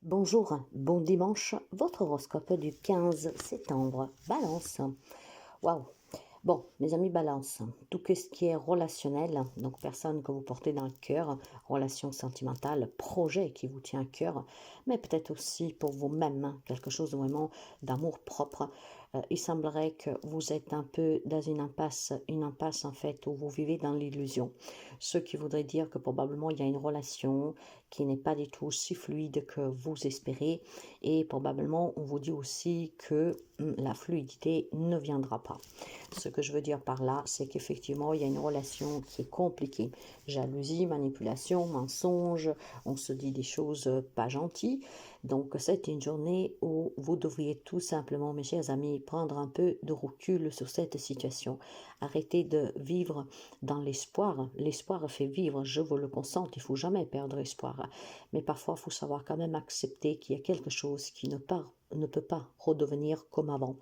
Bonjour, bon dimanche, votre horoscope du 15 septembre. Balance. Waouh! Bon, mes amis Balance, tout ce qui est relationnel, donc personne que vous portez dans le cœur, relation sentimentale, projet qui vous tient à cœur, mais peut-être aussi pour vous-même, quelque chose vraiment d'amour propre. Il semblerait que vous êtes un peu dans une impasse en fait, où vous vivez dans l'illusion. Ce qui voudrait dire que probablement il y a une relation qui n'est pas du tout aussi fluide que vous espérez, et probablement on vous dit aussi que la fluidité ne viendra pas. Ce que je veux dire par là, c'est qu'effectivement, il y a une relation qui est compliquée. Jalousie, manipulation, mensonge, on se dit des choses pas gentilles. Donc, c'est une journée où vous devriez tout simplement, mes chers amis, prendre un peu de recul sur cette situation. Arrêtez de vivre dans l'espoir. L'espoir fait vivre, je vous le consente, il ne faut jamais perdre espoir. Mais parfois, il faut savoir quand même accepter qu'il y a quelque chose qui ne peut pas redevenir comme avant.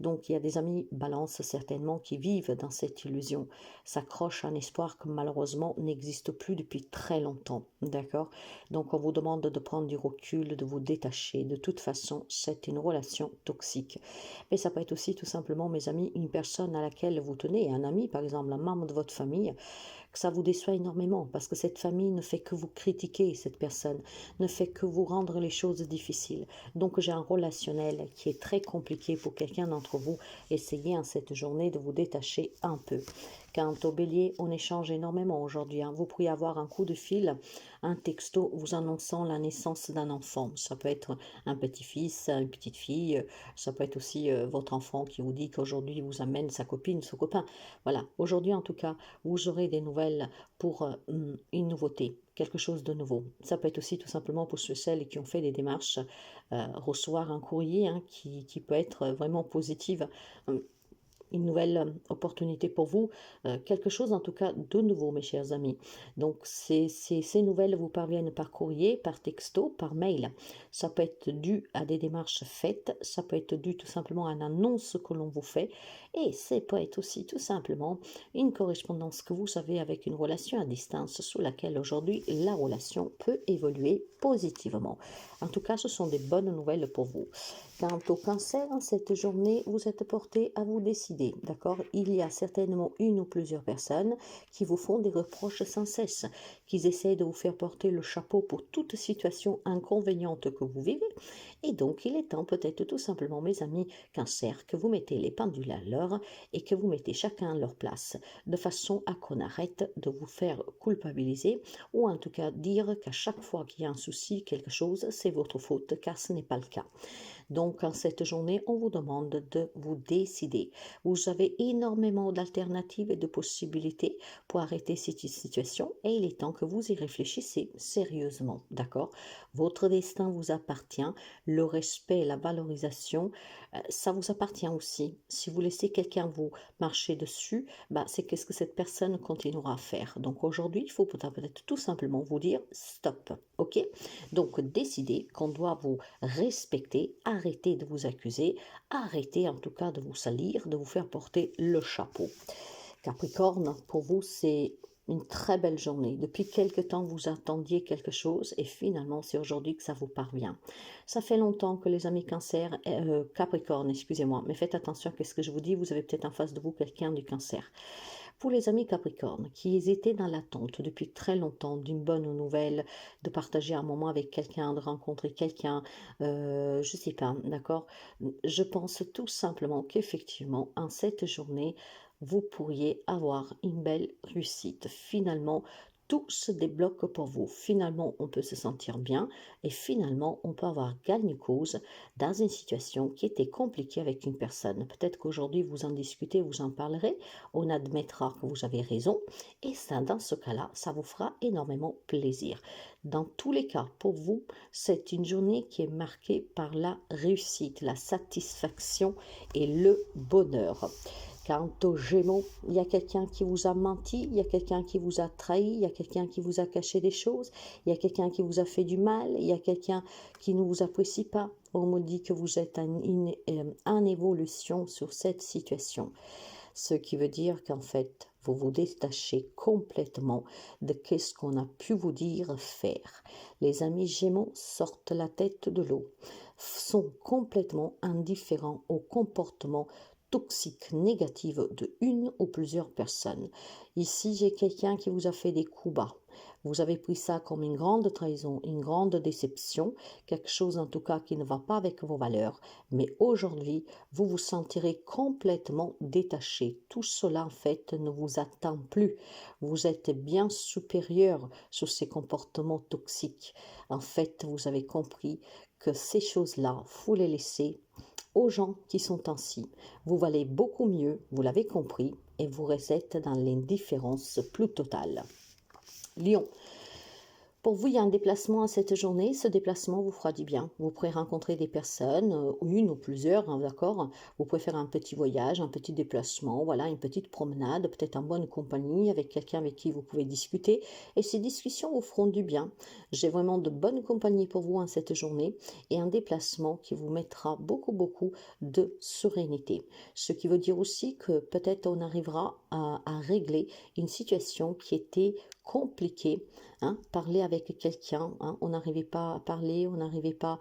Donc, il y a des amis balance certainement qui vivent dans cette illusion, s'accrochent à un espoir que malheureusement n'existe plus depuis très longtemps. D'accord? Donc, on vous demande de prendre du recul, de vous détacher. De toute façon, c'est une relation toxique. Mais ça peut être aussi tout simplement, mes amis, une personne à laquelle vous tenez, un ami par exemple, un membre de votre famille, que ça vous déçoit énormément parce que cette famille ne fait que vous critiquer, cette personne ne fait que vous rendre les choses difficiles. Donc j'ai un relationnel qui est très compliqué pour quelqu'un d'entre vous. Essayez en cette journée de vous détacher un peu. Quant au bélier, on échange énormément aujourd'hui. Vous pourriez avoir un coup de fil, un texto vous annonçant la naissance d'un enfant. Ça peut être un petit-fils, une petite fille. Ça peut être aussi votre enfant qui vous dit qu'aujourd'hui vous amène sa copine, son copain. Voilà, aujourd'hui en tout cas, vous aurez des nouvelles pour une nouveauté, quelque chose de nouveau. Ça peut être aussi tout simplement pour celles qui ont fait des démarches, recevoir un courrier qui peut être vraiment positive. Une nouvelle opportunité pour vous, quelque chose en tout cas de nouveau, mes chers amis. Donc, ces nouvelles vous parviennent par courrier, par texto, par mail. Ça peut être dû à des démarches faites, ça peut être dû tout simplement à une annonce que l'on vous fait, et ça peut être aussi tout simplement une correspondance que vous avez avec une relation à distance sous laquelle aujourd'hui la relation peut évoluer positivement. En tout cas, ce sont des bonnes nouvelles pour vous. Quant au cancer, cette journée, vous êtes porté à vous décider, d'accord? Il y a certainement une ou plusieurs personnes qui vous font des reproches sans cesse, qui essaient de vous faire porter le chapeau pour toute situation inconvéniente que vous vivez. Et donc, il est temps peut-être tout simplement, mes amis cancer, que vous mettez les pendules à l'heure et que vous mettez chacun à leur place, de façon à qu'on arrête de vous faire culpabiliser, ou en tout cas dire qu'à chaque fois qu'il y a un souci, quelque chose, c'est votre faute, car ce n'est pas le cas. Donc, en cette journée, on vous demande de vous décider. Vous avez énormément d'alternatives et de possibilités pour arrêter cette situation et il est temps que vous y réfléchissez sérieusement, d'accord? Votre destin vous appartient, le respect, la valorisation, ça vous appartient aussi. Si vous laissez quelqu'un vous marcher dessus, c'est qu'est-ce que cette personne continuera à faire. Donc aujourd'hui, il faut peut-être tout simplement vous dire stop, ok? Donc décidez qu'on doit vous respecter, arrêtez de vous accuser, arrêtez en tout cas de vous salir, de vous faire porter le chapeau. Capricorne, pour vous, c'est une très belle journée. Depuis quelque temps, vous attendiez quelque chose et finalement, c'est aujourd'hui que ça vous parvient. Ça fait longtemps que les amis cancer, Capricorne, excusez-moi, mais faites attention à ce que je vous dis, vous avez peut-être en face de vous quelqu'un du cancer. Pour les amis Capricorne qui étaient dans l'attente depuis très longtemps d'une bonne nouvelle, de partager un moment avec quelqu'un, de rencontrer quelqu'un, je sais pas, d'accord? Je pense tout simplement qu'effectivement, en cette journée, vous pourriez avoir une belle réussite. Finalement, tout se débloque pour vous. Finalement, on peut se sentir bien et finalement, on peut avoir gagne-cause dans une situation qui était compliquée avec une personne. Peut-être qu'aujourd'hui, vous en discutez, vous en parlerez, on admettra que vous avez raison et ça, dans ce cas-là, ça vous fera énormément plaisir. Dans tous les cas, pour vous, c'est une journée qui est marquée par la réussite, la satisfaction et le bonheur. Quant aux Gémeaux, il y a quelqu'un qui vous a menti, il y a quelqu'un qui vous a trahi, il y a quelqu'un qui vous a caché des choses, il y a quelqu'un qui vous a fait du mal, il y a quelqu'un qui ne vous apprécie pas. On me dit que vous êtes en évolution sur cette situation. Ce qui veut dire qu'en fait, vous vous détachez complètement de ce qu'on a pu vous dire faire. Les amis Gémeaux sortent la tête de l'eau, sont complètement indifférents au comportement toxique, négatif de une ou plusieurs personnes. Ici, j'ai quelqu'un qui vous a fait des coups bas. Vous avez pris ça comme une grande trahison, une grande déception, quelque chose en tout cas qui ne va pas avec vos valeurs. Mais aujourd'hui, vous vous sentirez complètement détaché. Tout cela, en fait, ne vous attend plus. Vous êtes bien supérieur sur ces comportements toxiques. En fait, vous avez compris que ces choses-là, faut les laisser aux gens qui sont ainsi. Vous valez beaucoup mieux, vous l'avez compris, et vous êtes dans l'indifférence plus totale. Lion. Pour vous, il y a un déplacement à cette journée. Ce déplacement vous fera du bien. Vous pourrez rencontrer des personnes, une ou plusieurs, hein, d'accord. Vous pouvez faire un petit voyage, un petit déplacement, voilà, une petite promenade, peut-être en bonne compagnie, avec quelqu'un avec qui vous pouvez discuter. Et ces discussions vous feront du bien. J'ai vraiment de bonne compagnie pour vous en cette journée et un déplacement qui vous mettra beaucoup de sérénité. Ce qui veut dire aussi que peut-être on arrivera à régler une situation qui était compliquée. Hein, parler avec quelqu'un, hein, on n'arrivait pas à parler, on n'arrivait pas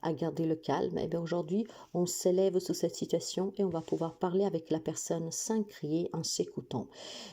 à garder le calme. Et bien aujourd'hui, on s'élève sous cette situation et on va pouvoir parler avec la personne sans crier, en s'écoutant.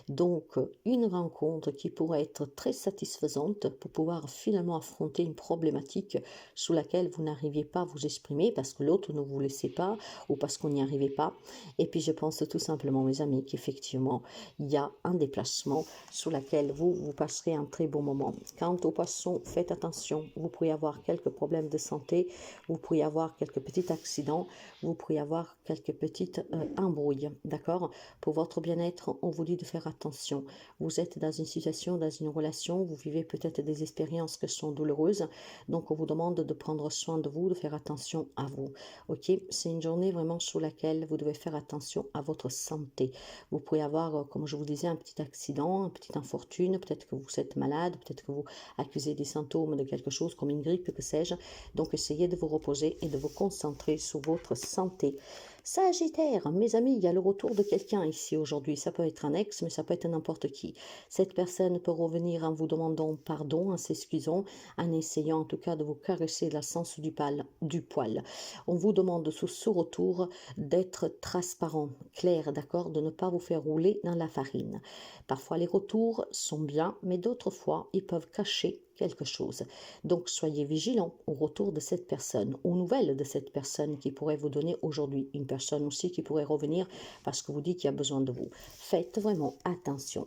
Donc, une rencontre qui pourrait être très satisfaisante pour pouvoir finalement affronter une problématique sous laquelle vous n'arriviez pas à vous exprimer parce que l'autre ne vous laissait pas ou parce qu'on n'y arrivait pas. Et puis, je pense tout simplement, mes amis, qu'effectivement, il y a un déplacement sous lequel vous passerez un très bon moment. Quant aux poissons, faites attention, vous pourriez avoir quelques problèmes de santé, vous pourriez avoir quelques petits accidents, vous pourriez avoir quelques petites embrouilles, d'accord? Pour votre bien-être, on vous dit de faire attention. Vous êtes dans une situation, dans une relation, vous vivez peut-être des expériences qui sont douloureuses, donc on vous demande de prendre soin de vous, de faire attention à vous, ok? C'est une journée vraiment sous laquelle vous devez faire attention à votre santé. Vous pouvez avoir, comme je vous disais, un petit accident, une petite infortune, peut-être que vous êtes malade, peut-être que vous accusez des symptômes de quelque chose comme une grippe, que sais-je. Donc essayez de vous reposer et de vous concentrer sur votre santé. Sagittaire, mes amis, il y a le retour de quelqu'un ici aujourd'hui. Ça peut être un ex, mais ça peut être n'importe qui. Cette personne peut revenir en vous demandant pardon, en s'excusant, en essayant en tout cas de vous caresser la sens du poil. On vous demande sous ce retour d'être transparent, clair, d'accord, de ne pas vous faire rouler dans la farine. Parfois les retours sont bien, mais d'autres fois ils peuvent cacher quelque chose. Donc soyez vigilants au retour de cette personne, aux nouvelles de cette personne qui pourrait vous donner aujourd'hui, une personne aussi qui pourrait revenir parce que vous dites qu'il y a besoin de vous. Faites vraiment attention.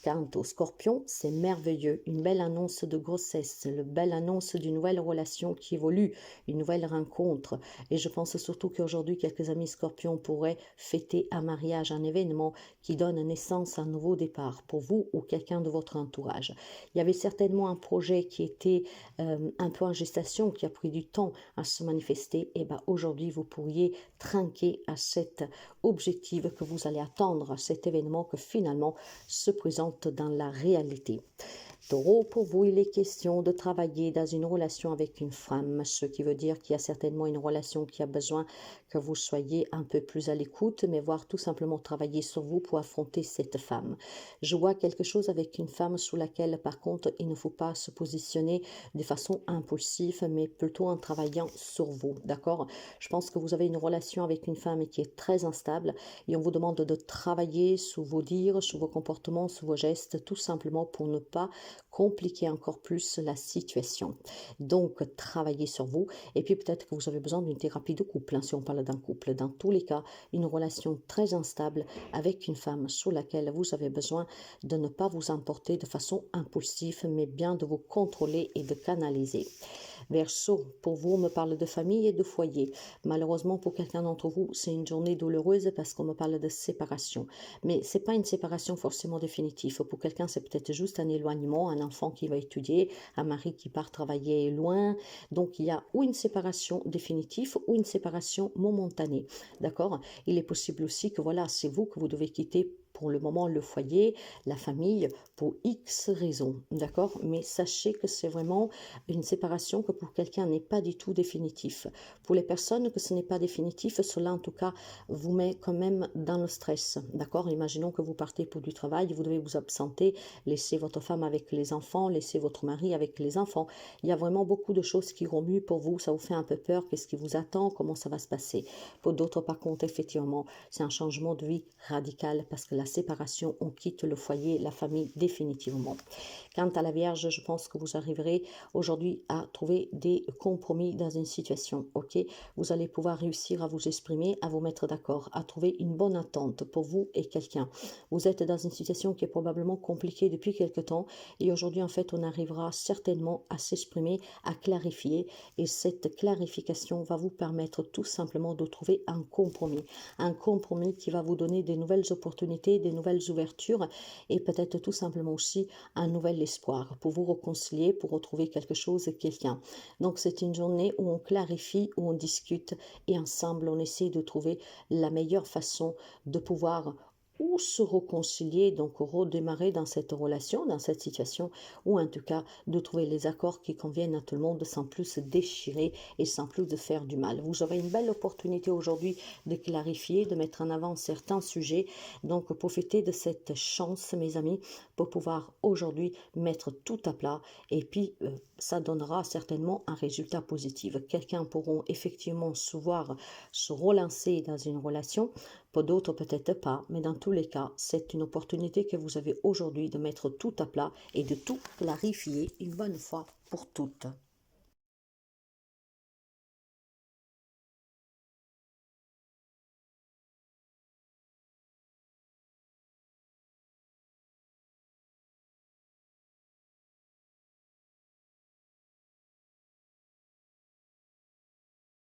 Quant au Scorpion, c'est merveilleux, une belle annonce de grossesse, une belle annonce d'une nouvelle relation qui évolue, une nouvelle rencontre. Et je pense surtout qu'aujourd'hui, quelques amis Scorpions pourraient fêter un mariage, un événement qui donne naissance à un nouveau départ pour vous ou quelqu'un de votre entourage. Il y avait certainement un projet qui était un peu en gestation, qui a pris du temps à se manifester. Et bien aujourd'hui, vous pourriez trinquer à cet objectif que vous allez attendre, à cet événement que finalement se présente dans la réalité. Taureau, pour vous, il est question de travailler dans une relation avec une femme, ce qui veut dire qu'il y a certainement une relation qui a besoin que vous soyez un peu plus à l'écoute, mais voire tout simplement travailler sur vous pour affronter cette femme. Je vois quelque chose avec une femme sous laquelle, par contre, il ne faut pas se positionner de façon impulsive, mais plutôt en travaillant sur vous, d'accord? Je pense que vous avez une relation avec une femme qui est très instable et on vous demande de travailler sur vos dires, sur vos comportements, sur vos gestes, tout simplement pour ne pas compliquer encore plus la situation. Donc, travaillez sur vous. Et puis, peut-être que vous avez besoin d'une thérapie de couple, hein, si on parle d'un couple. Dans tous les cas, une relation très instable avec une femme sous laquelle vous avez besoin de ne pas vous emporter de façon impulsive, mais bien de vous contrôler et de canaliser. Verseau, pour vous, on me parle de famille et de foyer. Malheureusement, pour quelqu'un d'entre vous, c'est une journée douloureuse parce qu'on me parle de séparation. Mais ce n'est pas une séparation forcément définitive. Pour quelqu'un, c'est peut-être juste un éloignement, un enfant qui va étudier, un mari qui part travailler loin. Donc, il y a ou une séparation définitive ou une séparation momentanée. D'accord? Il est possible aussi que voilà, c'est vous que vous devez quitter pour le moment le foyer, la famille, pour X raisons, d'accord? Mais sachez que c'est vraiment une séparation que pour quelqu'un n'est pas du tout définitif. Pour les personnes que ce n'est pas définitif, cela en tout cas vous met quand même dans le stress, d'accord? Imaginons que vous partez pour du travail, vous devez vous absenter, laisser votre femme avec les enfants, laisser votre mari avec les enfants. Il y a vraiment beaucoup de choses qui remuent pour vous, ça vous fait un peu peur, qu'est-ce qui vous attend, comment ça va se passer. Pour d'autres, par contre, effectivement, c'est un changement de vie radical parce que la séparation, on quitte le foyer, la famille définitivement. Quant à la Vierge, je pense que vous arriverez aujourd'hui à trouver des compromis dans une situation, ok? Vous allez pouvoir réussir à vous exprimer, à vous mettre d'accord, à trouver une bonne attente pour vous et quelqu'un. Vous êtes dans une situation qui est probablement compliquée depuis quelque temps et aujourd'hui, en fait, on arrivera certainement à s'exprimer, à clarifier et cette clarification va vous permettre tout simplement de trouver un compromis qui va vous donner des nouvelles opportunités, des nouvelles ouvertures et peut-être tout simplement aussi un nouvel espoir pour vous réconcilier, pour retrouver quelque chose et quelqu'un. Donc c'est une journée où on clarifie, où on discute et ensemble on essaie de trouver la meilleure façon de pouvoir ou se réconcilier, donc redémarrer dans cette relation, dans cette situation, ou en tout cas de trouver les accords qui conviennent à tout le monde sans plus se déchirer et sans plus de faire du mal. Vous aurez une belle opportunité aujourd'hui de clarifier, de mettre en avant certains sujets. Donc profitez de cette chance, mes amis, pour pouvoir aujourd'hui mettre tout à plat et puis ça donnera certainement un résultat positif. Quelqu'un pourront effectivement se voir se relancer dans une relation, pour d'autres peut-être pas, mais dans tous les cas, c'est une opportunité que vous avez aujourd'hui de mettre tout à plat et de tout clarifier une bonne fois pour toutes.